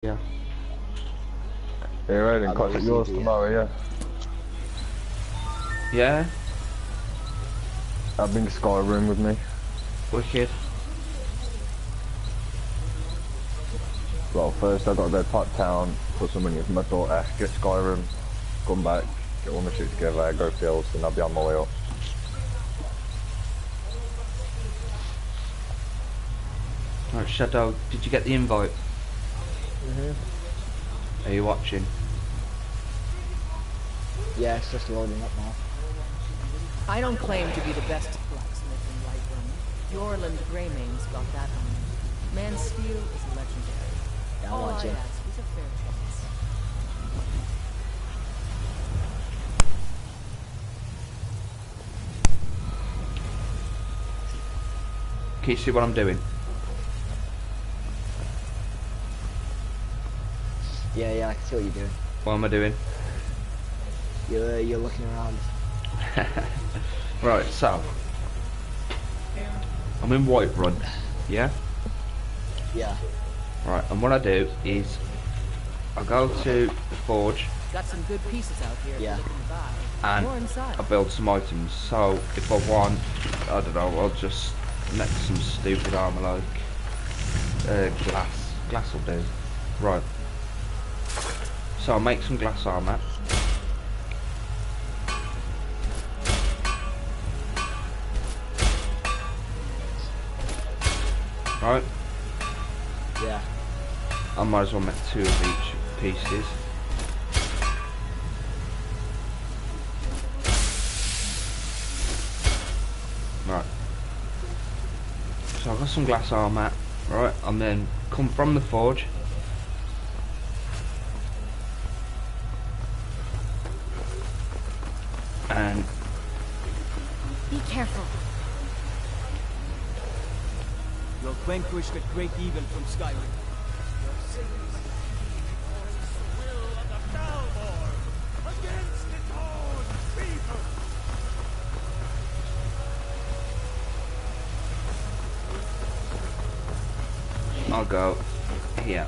Yeah. Yeah, right, and catch up yours tomorrow, yeah. Yeah? I'll bring Skyrim with me. Wicked. Well, first I've got to go to Pot Town, put some money into my daughter, get Skyrim, come back, get all my shit together, go fields, and I'll be on my way up. Right, Shadow, did you get the invite? Are you watching? Yeah, it's just loading up now. I don't claim to be the best blacksmith in Whiterun. Yorland Greymane's got that on me. Man's steel is legendary. Yeah, All I watching. ask is a fair chance. Can you see what I'm doing? Yeah, I can see what you're doing. What am I doing? You're looking around. Right, so I'm in Whiterun, yeah? Yeah. Right, and what I do is I go to the forge Got some good pieces out here Yeah. if you're looking to buy. and More inside. I build some items. So if I want, I don't know, I'll just make some stupid armour like glass. Glass will do. Right. So I'll make some glass armour. Right. Yeah. I might as well make 2 of each pieces. Right. So I've got some glass armour, right, and then come from the forge. And Be careful. You'll vanquish the great evil from Skyrim. I'll go here.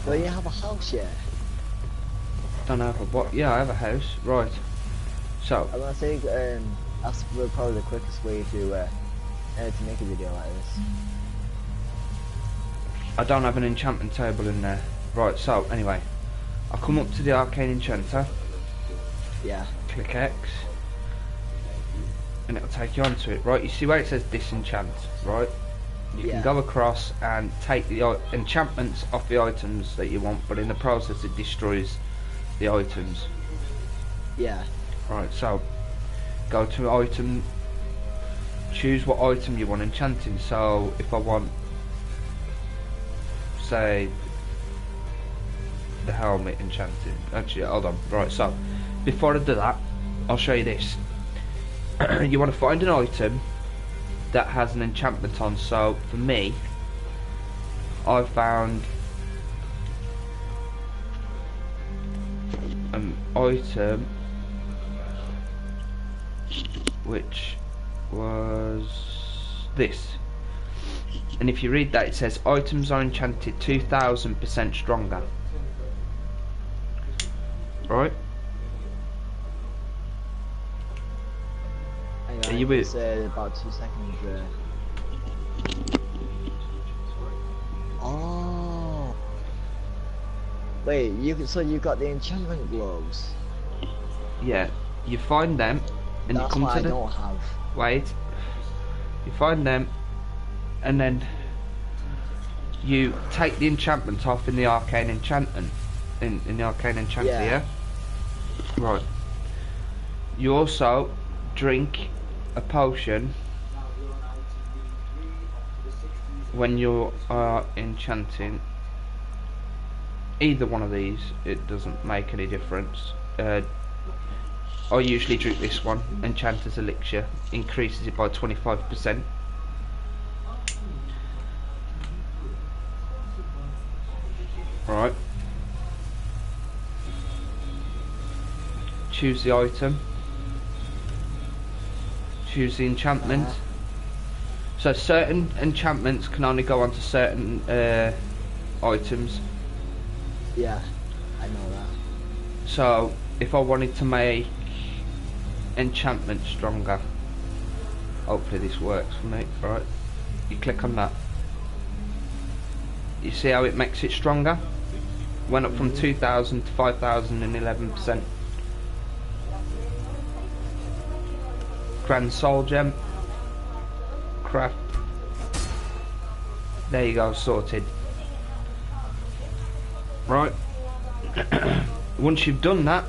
Well, you have a house yet. Don't have a what? Yeah, I have a house. Right. So I think that's probably the quickest way to make a video like this. I don't have an enchantment table in there. Right. So anyway, I'll come up to the arcane enchanter. Yeah. Click X, and it'll take you onto it. Right. You see where it says disenchant, right? You can Yeah. go across and take the enchantments off the items that you want, but in the process it destroys the items. Yeah. Right, so go to item, choose what item you want enchanting. So if I want, say, the helmet enchanting. Actually, hold on. Right, so before I do that, I'll show you this. You want to find an item that has an enchantment on. So for me, I found an item which was this, and if you read that, it says items are enchanted 2000% stronger. Right? Hang on, Are you with? it's about 2 seconds. Oh. Wait, so you got the enchantment gloves? Yeah, you find them and That's you come what to I the don't have. wait. You find them and then you take the enchantment off in the arcane enchantment in the arcane enchanter, Yeah. yeah? Right. You also drink a potion when you are enchanting either one of these. It doesn't make any difference. I usually drink this one, Enchanter's Elixir, increases it by 25%. Right. Choose the item. Choose the enchantment. So certain enchantments can only go onto certain items. Yeah, I know that. So if I wanted to make enchantment stronger, hopefully this works for me. Right, you click on that. You see how it makes it stronger? Went up from 2,000 to 5,011%. Grand Soul Gem. Craft. There you go, sorted. Right. Once you've done that,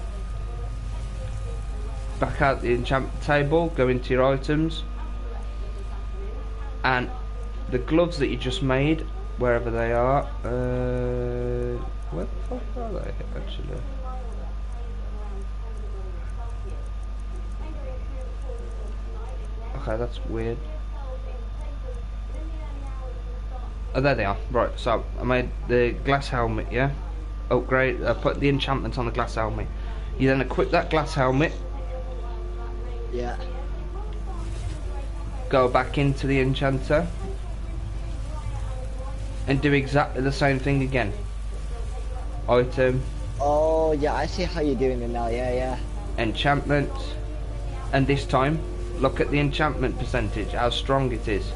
back out the enchantment table, go into your items, and the gloves that you just made, wherever they are, where the fuck are they actually? Okay, that's weird. Oh, there they are. Right, so I made the glass helmet, yeah? Upgrade, put the enchantment on the glass helmet. You then equip that glass helmet. Yeah. Go back into the enchanter. And do exactly the same thing again. Item. Oh, yeah, I see how you're doing it now, yeah. Enchantment. And this time, look at the enchantment percentage, how strong it is.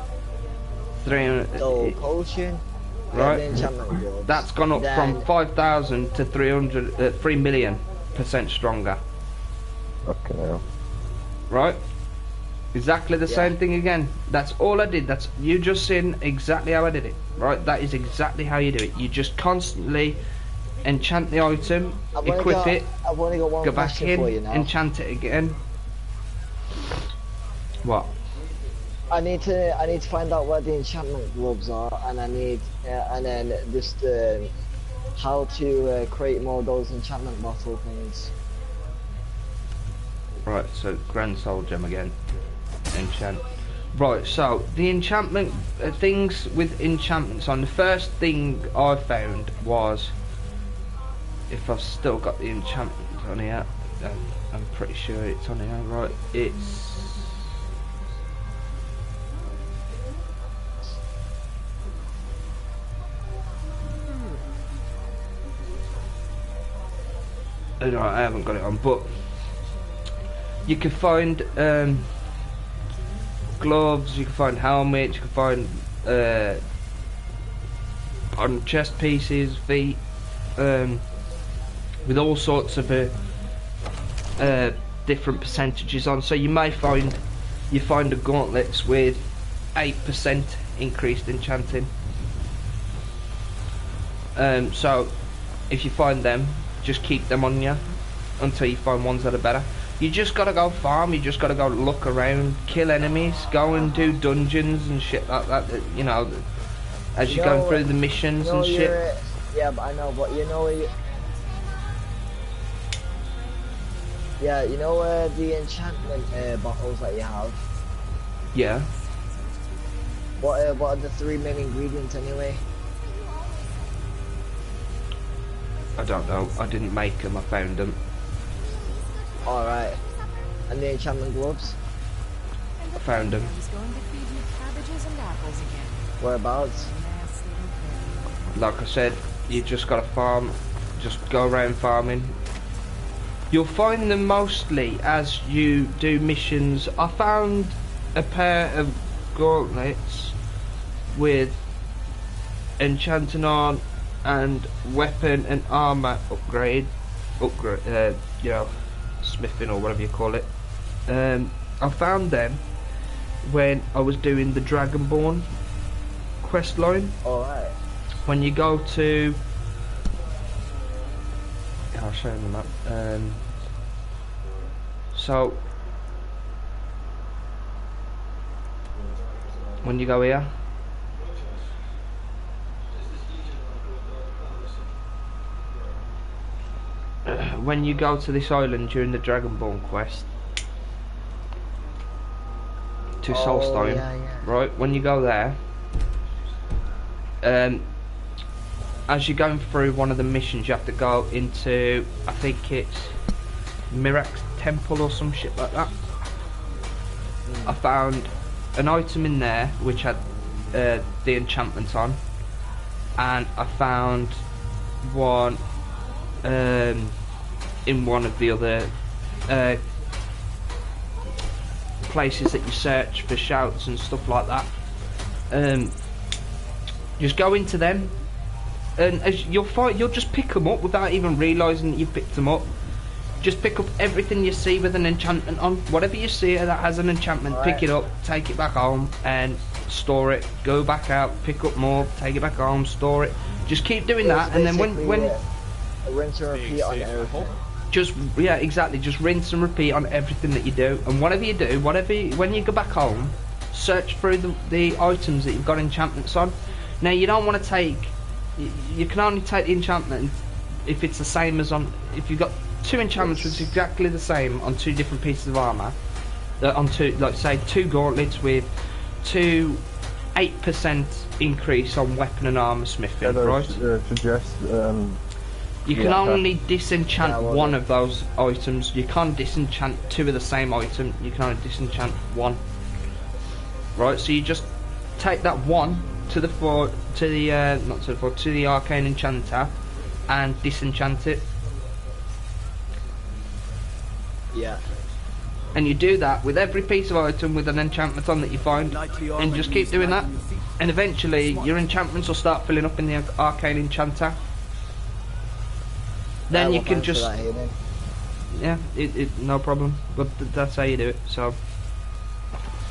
300. So, potion. Right. The enchantment gloves. That's gone up from 5,000 to 3,000,000% stronger. Okay, now. Right? Exactly the same thing again. That's all I did. That's you just seen exactly how I did it. Right? That is exactly how you do it. You just constantly enchant the item, equip it, I've only got one go back question in, for you now. enchant it again. What? I need to find out where the enchantment gloves are, and I need and then just how to create more of those enchantment bottle things. Right, so Grand Soul Gem again. Enchant. Right, so the enchantment things with enchantments on. The first thing I found was, if I've still got the enchantment on here, I'm pretty sure it's on here. Right, it's. No, I haven't got it on, but you can find gloves, you can find helmets, you can find on chest pieces, feet, with all sorts of different percentages on. So you may find a gauntlets with 8% increased enchanting. So if you find them, just keep them on you until you find ones that are better. You just gotta go farm, you just gotta go look around, kill enemies, go and do dungeons and shit like that, you know, as you're going through the missions and shit. Yeah, but I know, but you know yeah, you know the enchantment bottles that you have? Yeah. What are the 3 main ingredients anyway? I don't know, I didn't make them, I found them. Alright. And the enchantment gloves? I found them. He's going to feed you cabbages and apples again. Whereabouts? Like I said, you just gotta farm, just go around farming. You'll find them mostly as you do missions. I found a pair of gauntlets with enchanting on and weapon and armor upgrade, you know, smithing or whatever you call it. I found them when I was doing the Dragonborn quest line. Alright. When you go to, I'll show you the map. So when you go here, when you go to this island during the Dragonborn quest to Soulstone, yeah. right? When you go there, as you're going through one of the missions, you have to go into, I think it's Mirak's Temple or some shit like that. I found an item in there which had the enchantment on, and I found one in one of the other places that you search for shouts and stuff like that. Just go into them, and as you'll just pick them up without even realising that you've picked them up. Just pick up everything you see with an enchantment on. Whatever you see that has an enchantment, pick it up, take it back home, and store it. Go back out, pick up more, take it back home, store it. Just keep doing that, and then when rinse and repeat on everything. Just exactly. Just rinse and repeat on everything that you do, and whatever you do, when you go back home, search through the items that you've got enchantments on. Now you don't want to take. You can only take the enchantment if it's the same as on. If you've got two enchantments which is exactly the same on two different pieces of armour, on two, like say, two gauntlets with 8% increase on weapon and armour smithing, right? Suggest. You can only disenchant one of those items. You can't disenchant two of the same item. You can only disenchant one. Right, so you just take that one to the to the arcane enchanter and disenchant it. Yeah. And you do that with every piece of item with an enchantment on that you find, and just keep doing that, and eventually your enchantments will start filling up in the arcane enchanter. Then you can just no problem, but that's how you do it. So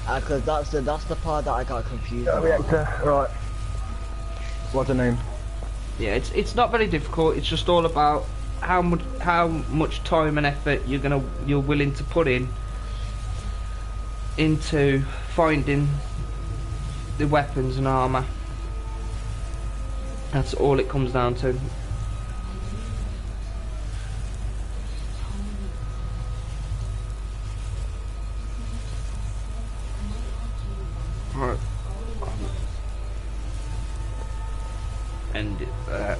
because that's the part that I got confused about. Reactor, right. What's the name? Yeah, it's not very difficult. It's just all about how much time and effort you're willing to put into finding the weapons and armor. That's all it comes down to. Right. End it there.